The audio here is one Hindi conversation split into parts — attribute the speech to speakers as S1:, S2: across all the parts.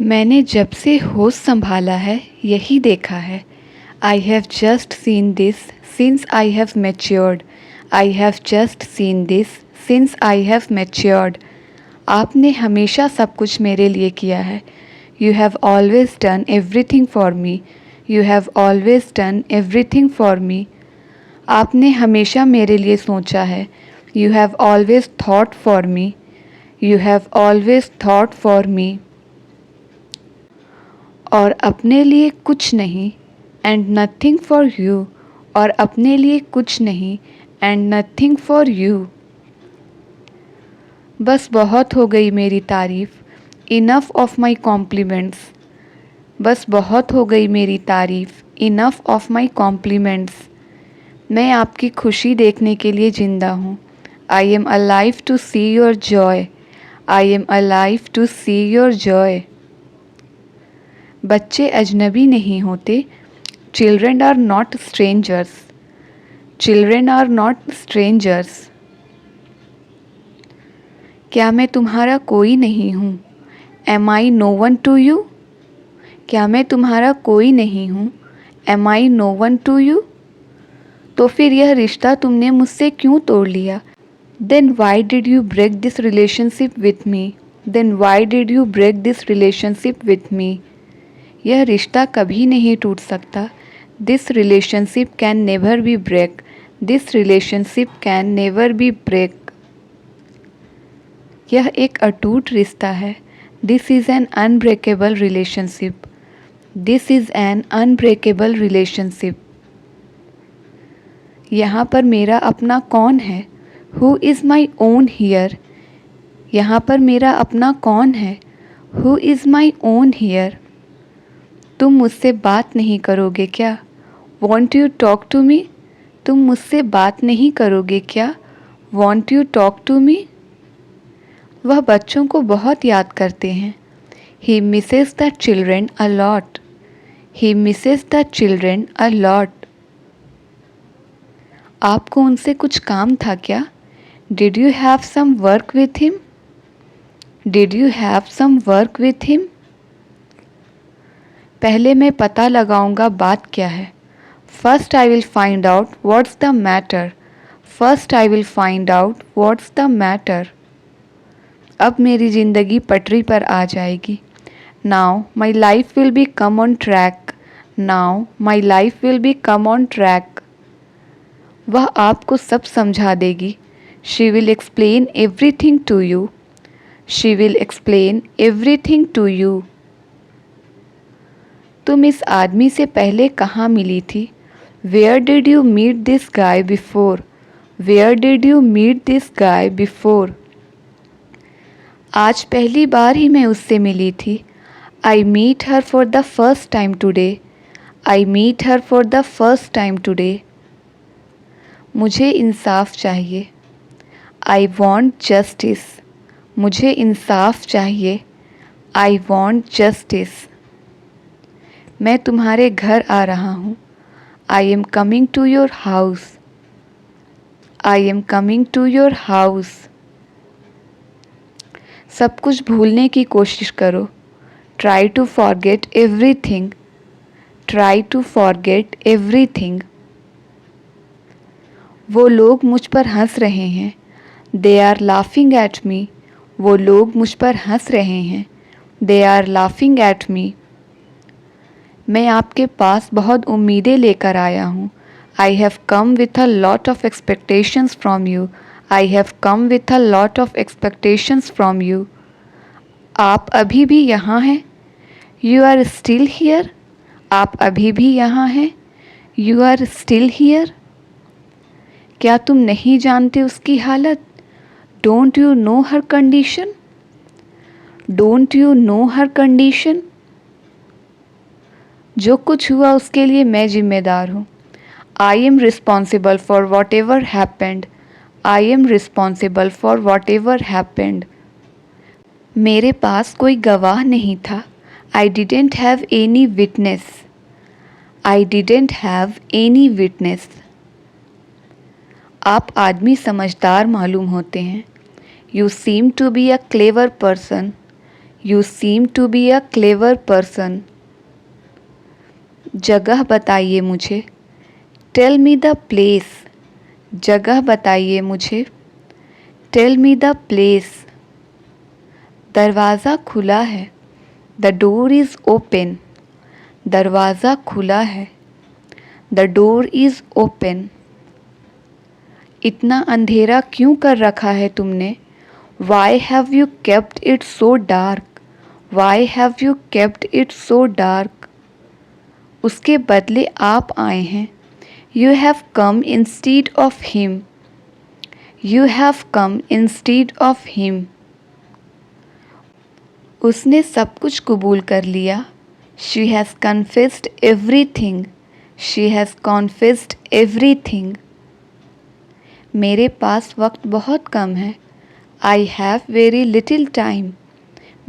S1: मैंने जब से होश संभाला है यही देखा है। I have just seen this since I have matured. I have just seen this since I have matured. आपने हमेशा सब कुछ मेरे लिए किया है। You have always done everything for me. You have always done everything for me. आपने हमेशा मेरे लिए सोचा है। You have always thought for me. You have always thought for me. और अपने लिए कुछ नहीं एंड नथिंग फॉर यू। और अपने लिए कुछ नहीं एंड नथिंग फॉर यू। बस बहुत हो गई मेरी तारीफ़। Enough of my compliments. बस बहुत हो गई मेरी तारीफ़। Enough of my compliments. मैं आपकी खुशी देखने के लिए ज़िंदा हूँ। I am alive to see your joy. I am alive to see your joy. बच्चे अजनबी नहीं होते। Children are not strangers. Children are not strangers. क्या मैं तुम्हारा कोई नहीं हूँ? Am I no one to you? क्या मैं तुम्हारा कोई नहीं हूँ? Am I no one to you? तो फिर यह रिश्ता तुमने मुझसे क्यों तोड़ लिया? Then why did you break this relationship with me? Then why did you break this relationship with me? यह रिश्ता कभी नहीं टूट सकता। This relationship can never be break. This relationship can never be break. यह एक अटूट रिश्ता है। This is an unbreakable relationship. This is an unbreakable relationship. यहाँ पर मेरा अपना कौन है? Who is my own here? यहाँ पर मेरा अपना कौन है? Who is my own here? तुम मुझसे बात नहीं करोगे क्या? Won't you talk to me? तुम मुझसे बात नहीं करोगे क्या? Won't you talk to me? वह बच्चों को बहुत याद करते हैं। He misses the children a lot. He misses the children a lot. आपको उनसे कुछ काम था क्या? Did you have some work with him? Did you have some work with him? पहले मैं पता लगाऊंगा बात क्या है। First I will find out what's the matter. First I will find out what's the matter. अब मेरी ज़िंदगी पटरी पर आ जाएगी। Now my life will be come on track. Now my life will be come on track. वह आपको सब समझा देगी। She will explain everything to you. She will explain everything to you. तुम इस आदमी से पहले कहाँ मिली थी? Where did you meet this guy before? Where did you meet this guy before? आज पहली बार ही मैं उससे मिली थी। I meet her for the first time today. I meet her for the first time today. मुझे इंसाफ चाहिए। I want justice. मुझे इंसाफ चाहिए। I want justice. मैं तुम्हारे घर आ रहा हूँ। I am coming to your house. I am coming to your house. सब कुछ भूलने की कोशिश करो। Try to forget everything. Try to forget everything. वो लोग मुझ पर हंस रहे हैं। They are laughing at me. वो लोग मुझ पर हंस रहे हैं। They are laughing at me. मैं आपके पास बहुत उम्मीदें लेकर आया हूँ। I have come with a lot of expectations from you. I have come with a lot of expectations from you. आप अभी भी यहाँ हैं? You are still here? आप अभी भी यहाँ हैं? You are still here? क्या तुम नहीं जानते उसकी हालत? Don't you know her condition? Don't you know her condition? जो कुछ हुआ उसके लिए मैं जिम्मेदार हूँ। I am responsible for what ever happened. I am responsible for what ever happened. मेरे पास कोई गवाह नहीं था। I didn't have any witness. I didn't have any witness. आप आदमी समझदार मालूम होते हैं। You seem to be a clever person. You seem to be a clever person. जगह बताइए मुझे. Tell me the place. जगह बताइए मुझे. Tell me the place. दरवाज़ा खुला है. The door is open. दरवाज़ा खुला है. The door is open. इतना अंधेरा क्यों कर रखा है तुमने? Why have you kept it so dark? Why have you kept it so dark? उसके बदले आप आए हैं. You have come instead of him. You have come instead of him. उसने सब कुछ कबूल कर लिया. She has confessed everything. She has confessed everything. मेरे पास वक्त बहुत कम है. I have very little time.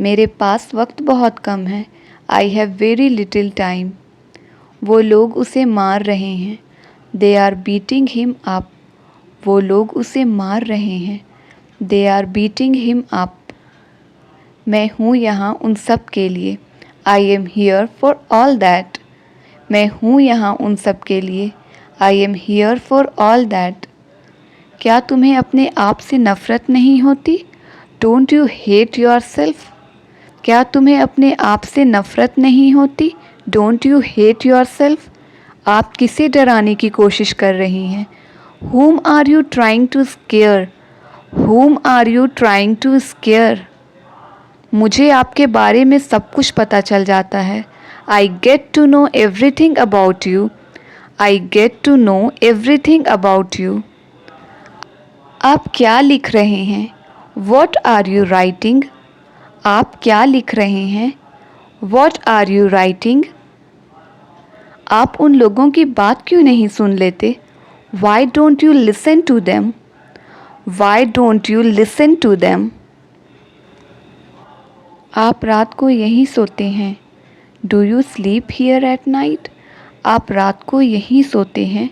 S1: मेरे पास वक्त बहुत कम है. I have very little time. वो लोग उसे मार रहे हैं. They are beating him up. वो लोग उसे मार रहे हैं. They are beating him up. मैं हूँ यहाँ उन सब के लिए. I am here for all that. मैं हूँ यहाँ उन सब के लिए. I am here for all that. क्या तुम्हें अपने आप से नफ़रत नहीं होती? Don't you hate yourself? क्या तुम्हें अपने आप से नफ़रत नहीं होती? Don't you hate yourself? आप किसे डराने की कोशिश कर रही हैं? Whom are you trying to scare? Whom are you trying to scare? मुझे आपके बारे में सब कुछ पता चल जाता है. I get to know everything about you. I get to know everything about you. आप क्या लिख रहे हैं? What are you writing? आप क्या लिख रहे हैं? What are you writing? आप उन लोगों की बात क्यों नहीं सुन लेते? Why don't you listen to them? Why don't you listen to them? आप रात को यहीं सोते हैं. Do you sleep here at night? आप रात को यहीं सोते हैं.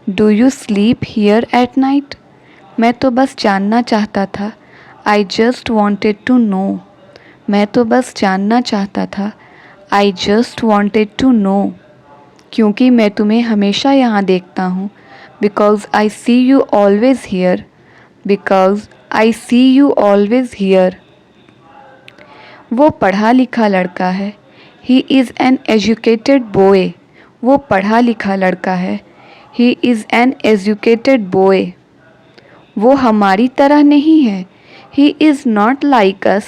S1: Do you sleep here at night? मैं तो बस जानना चाहता था. I just wanted to know. मैं तो बस जानना चाहता था. I just wanted to know. क्योंकि मैं तुम्हें हमेशा यहाँ देखता हूँ. Because I see you always here. Because I see you always here. वो पढ़ा लिखा लड़का है. He is an educated boy. वो पढ़ा लिखा लड़का है. He is an educated boy. वो हमारी तरह नहीं है. He is not like us.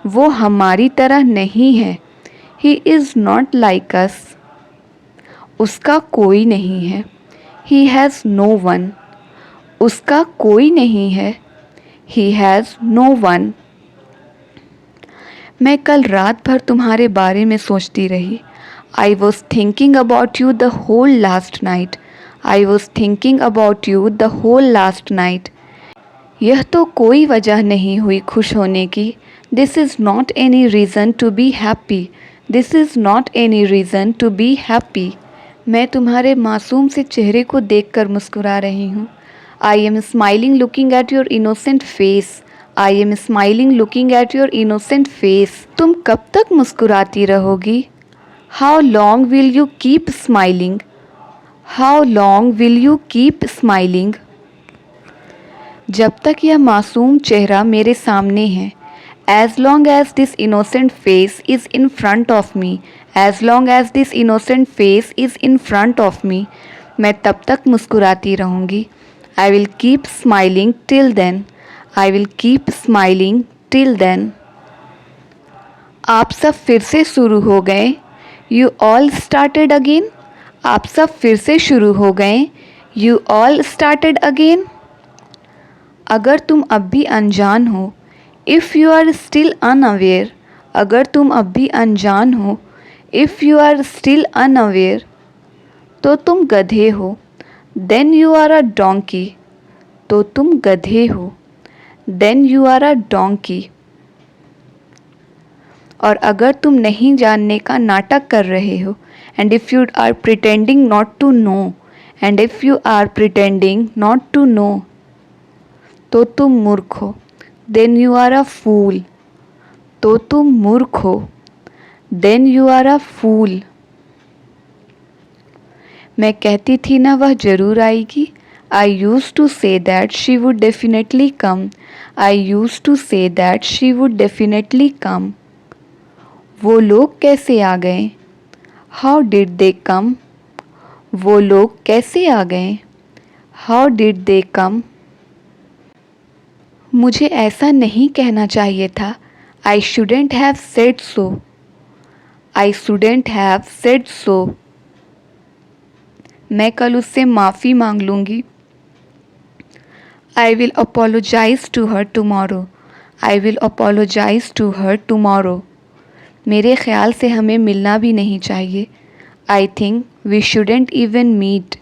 S1: वो हमारी तरह नहीं है. He is not like us. उसका कोई नहीं है. He has no one. उसका कोई नहीं है. He has no one. मैं कल रात भर तुम्हारे बारे में सोचती रही. I was thinking about you the whole last night. I was thinking about you the whole last night. यह तो कोई वजह नहीं हुई खुश होने की. This is not any reason to be happy. This is not any reason to be happy. मैं तुम्हारे मासूम से चेहरे को देखकर मुस्कुरा रही हूँ. I am smiling looking at your innocent face. I am smiling looking at your innocent face. तुम कब तक मुस्कुराती रहोगी? How long will you keep smiling? How long will you keep smiling? जब तक यह मासूम चेहरा मेरे सामने है. As long as this innocent face is in front of me. As long as this innocent face is in front of me. मैं तब तक मुस्कुराती रहूँगी. I will keep smiling till then. I will keep smiling till then. आप सब फिर से शुरू हो गए. You all started again. आप सब फिर से शुरू हो गए. You all started again. अगर तुम अब भी अनजान हो. If you are still unaware. अगर तुम अब भी अनजान हो. If you are still unaware. तो तुम गधे हो. Then you are a donkey. तो तुम गधे हो. Then you are a donkey. और अगर तुम नहीं जानने का नाटक कर रहे हो. And if you are pretending not to know. And if you are pretending not to know. तो तुम मूर्ख हो. Then you are a fool. तो तुम मूर्ख हो। Then you are a fool. मैं कहती थी ना वह ज़रूर आएगी। I used to say that she would definitely come. I used to say that she would definitely come. वो लोग कैसे आ गए? How did they come? वो लोग कैसे आ गए? How did they come? मुझे ऐसा नहीं कहना चाहिए था। I shouldn't have said so. I shouldn't have said so. मैं कल उससे माफ़ी मांग लूँगी। I will apologise to her tomorrow. I will apologise to her tomorrow. मेरे ख्याल से हमें मिलना भी नहीं चाहिए। I think we shouldn't even meet.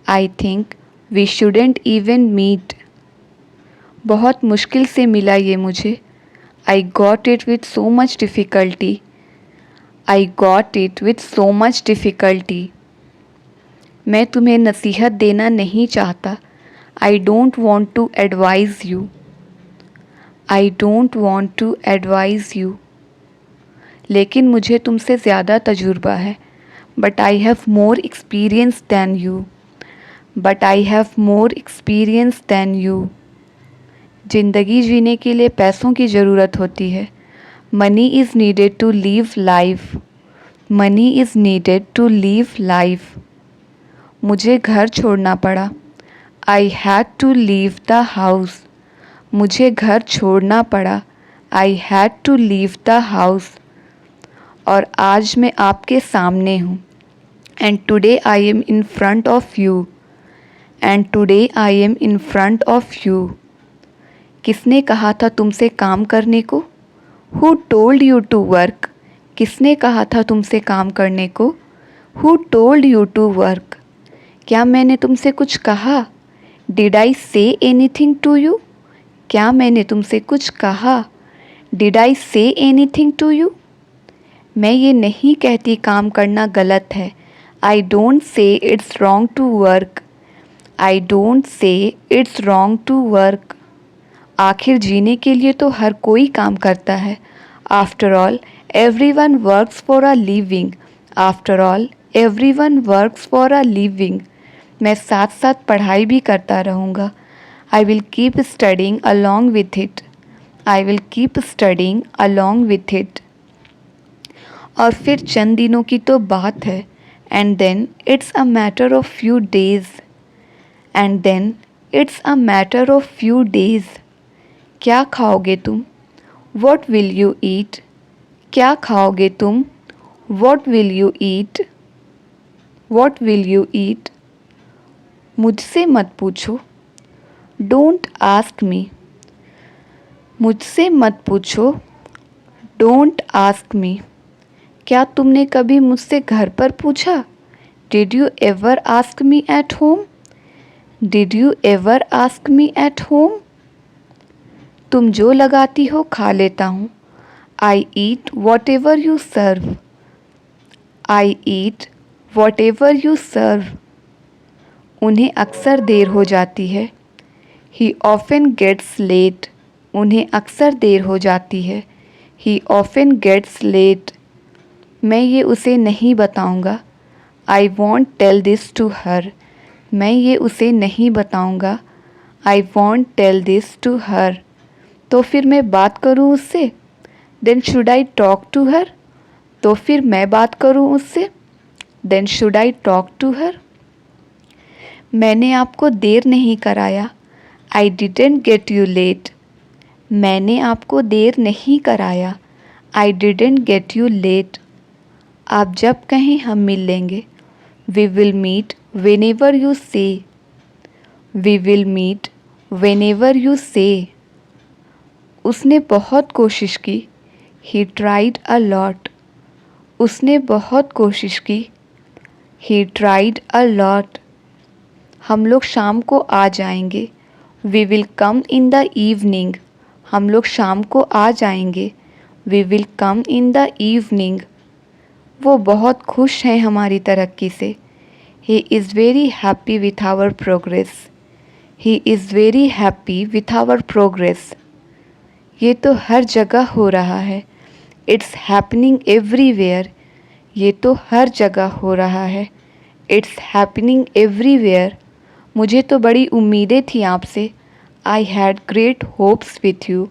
S1: I think we shouldn't even meet. बहुत मुश्किल से मिला ये मुझे। I got it with so much difficulty. I got it with so much difficulty. मैं तुम्हें नसीहत देना नहीं चाहता। I don't want to advise you. I don't want to advise you. लेकिन मुझे तुमसे ज़्यादा तजुर्बा है। But I have more experience than you. But I have more experience than you. ज़िंदगी जीने के लिए पैसों की ज़रूरत होती है। Money is needed to live life. Money is needed to live life. मुझे घर छोड़ना पड़ा। I had to leave the house. मुझे घर छोड़ना पड़ा। I had to leave the house. और आज मैं आपके सामने हूँ। And today I am in front of you. And today I am in front of you. किसने कहा था तुमसे काम करने को? Who told you to work? किसने कहा था तुमसे काम करने को? Who told you to work? क्या मैंने तुमसे कुछ कहा? Did I say anything to you? क्या मैंने तुमसे कुछ कहा? Did I say anything to you? मैं ये नहीं कहती काम करना गलत है। I don't say it's wrong to work. I don't say it's wrong to work. आखिर जीने के लिए तो हर कोई काम करता है। After all everyone works for a living. After all everyone works for a living. मैं साथ साथ पढ़ाई भी करता रहूँगा। I will keep studying along with it. I will keep studying along with it. और फिर चंद दिनों की तो बात है। And then it's a matter of few days. And then it's a matter of few days. क्या खाओगे तुम? वॉट विल यू ईट? क्या खाओगे तुम? What will you eat? What will you eat? मुझसे मत पूछो। Don't ask me. मुझसे मत पूछो। Don't ask me. क्या तुमने कभी मुझसे घर पर पूछा? Did you ever ask me at home? Did you ever ask me at home? तुम जो लगाती हो खा लेता हूँ। I eat whatever you serve. I eat whatever you serve. उन्हें अक्सर देर हो जाती है। He often gets late. उन्हें अक्सर देर हो जाती है। He often gets late. मैं ये उसे नहीं बताऊँगा। I won't tell this to her. मैं ये उसे नहीं बताऊँगा। I won't tell this to her. तो फिर मैं बात करूँ उससे? Then should I talk to her. तो फिर मैं बात करूँ उससे? Then should I talk to her. मैंने आपको देर नहीं कराया। I didn't get you late. मैंने आपको देर नहीं कराया। I didn't get you late. आप जब कहें हम मिल लेंगे। We will meet whenever you say. We will meet whenever you say. उसने बहुत कोशिश की। He tried a lot. उसने बहुत कोशिश की। He tried a lot. हम लोग शाम को आ जाएंगे। We will come in the evening. हम लोग शाम को आ जाएंगे। We will come in the evening. वो बहुत खुश हैं हमारी तरक्की से। He is very happy with our progress. He is very happy with our progress. ये तो हर जगह हो रहा है। इट्स हैपनिंग एवरीवेयर, ये तो हर जगह हो रहा है। इट्स हैपनिंग एवरीवेयर, मुझे तो बड़ी उम्मीदें थी आपसे। I had great hopes with you,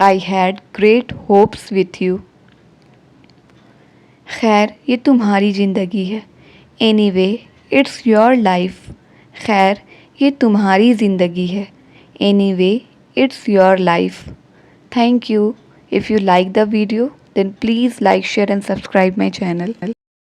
S1: I had great hopes with you. खैर ये तुम्हारी ज़िंदगी है। एनीवे इट्स योर लाइफ, खैर ये तुम्हारी ज़िंदगी है। Anyway it's your life. Thank you. If you like the video, then please like, share and subscribe my channel.